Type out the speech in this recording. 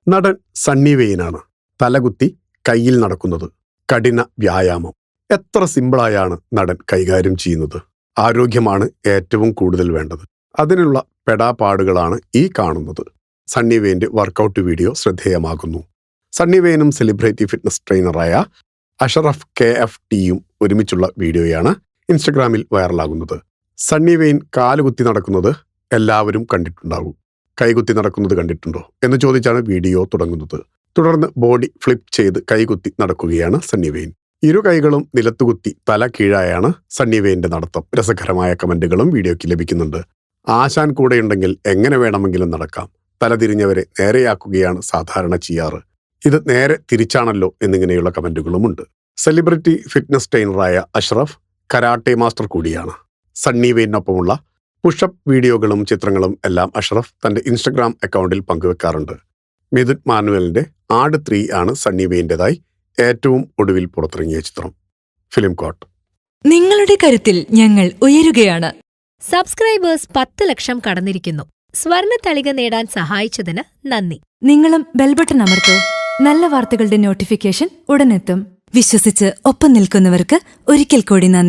നടൻ സണ്ണി വെയിനാണ്. തലകുത്തി കയ്യിൽ നടക്കുന്നത്. കഠിന വ്യായാമം. എത്ര സിമ്പിളായാണ് നടൻ കൈകാര്യം ചെയ്യുന്നത്. ആരോഗ്യമാണ് ഏറ്റവും കൂടുതൽ വേണ്ടത്. അതിനുള്ള പെടാപാടുകളാണ് ഈ കാണുന്നത്. സണ്ണി വെയിന്റെ വർക്കൗട്ട് വീഡിയോ ശ്രദ്ധേയമാകുന്നു. സണ്ണി വെയിനും സെലിബ്രിറ്റി ഫിറ്റ്നസ് ട്രെയിനറായ അഷറഫ് KFTയും ഒരുമിച്ചുള്ള വീഡിയോയാണ് ഇൻസ്റ്റഗ്രാമിൽ വൈറലാകുന്നത്. സണ്ണി വെയിൻ കാലുകുത്തി നടക്കുന്നത് എല്ലാവരും കണ്ടിട്ടുണ്ടാകും. കൈകുത്തി നടക്കുന്നത് കണ്ടിട്ടുണ്ടോ എന്ന് ചോദിച്ചാണ് വീഡിയോ തുടങ്ങുന്നത്. തുടർന്ന് ബോഡി ഫ്ലിപ്പ് ചെയ്ത് കൈകുത്തി നടക്കുകയാണ് സണ്ണി വെയിൻ. ഇരു കൈകളും നിലത്തുകുത്തി തല കീഴായാണ് സണ്ണി വെയിന്റെ നടത്തം. രസകരമായ കമന്റുകളും വീഡിയോയ്ക്ക് ലഭിക്കുന്നുണ്ട്. ആശാൻ കൂടെയുണ്ടെങ്കിൽ എങ്ങനെ വേണമെങ്കിലും നടക്കാം. തലതിരിഞ്ഞവരെ നേരെയാക്കുകയാണ് സാധാരണ ചെയ്യാറ്. ഇത് നേരെ തിരിച്ചാണല്ലോ എന്നിങ്ങനെയുള്ള കമന്റുകളുമുണ്ട്. സെലിബ്രിറ്റി ഫിറ്റ്നസ് ട്രെയിനറായ അഷ്റഫ് കരാട്ടെ മാസ്റ്റർ കൂടിയാണ്. സണ്ണി വെയിനൊപ്പമുള്ള പുഷപ്പ് വീഡിയോകളും ചിത്രങ്ങളും എല്ലാം അഷ്റഫ് തന്റെ ഇൻസ്റ്റഗ്രാം അക്കൗണ്ടിൽ പങ്കുവെക്കാറുണ്ട്. മിഥുൻ മാനുവലിന്റെ ആട് 3 ആണ് സണ്ണി വെയിന്റേതായി ഏറ്റവും ഒടുവിൽ പുറത്തിറങ്ങിയ ചിത്രം. ഫിലിം കോട്ട്. നിങ്ങളുടെ കരുത്തിൽ ഞങ്ങൾ ഉയരുകയാണ്. സബ്സ്ക്രൈബേഴ്സ് 10 ലക്ഷം കടന്നിരിക്കുന്നു. സ്വർണ്ണ തളിക നേടാൻ സഹായിച്ചതിന് നന്ദി. നിങ്ങളും ബെൽബട്ടൺ അമർത്തോ. നല്ല വാർത്തകളുടെ നോട്ടിഫിക്കേഷൻ ഉടനെത്തും. വിശ്വസിച്ച് ഒപ്പം നിൽക്കുന്നവർക്ക് ഒരിക്കൽ കൂടി നന്ദി.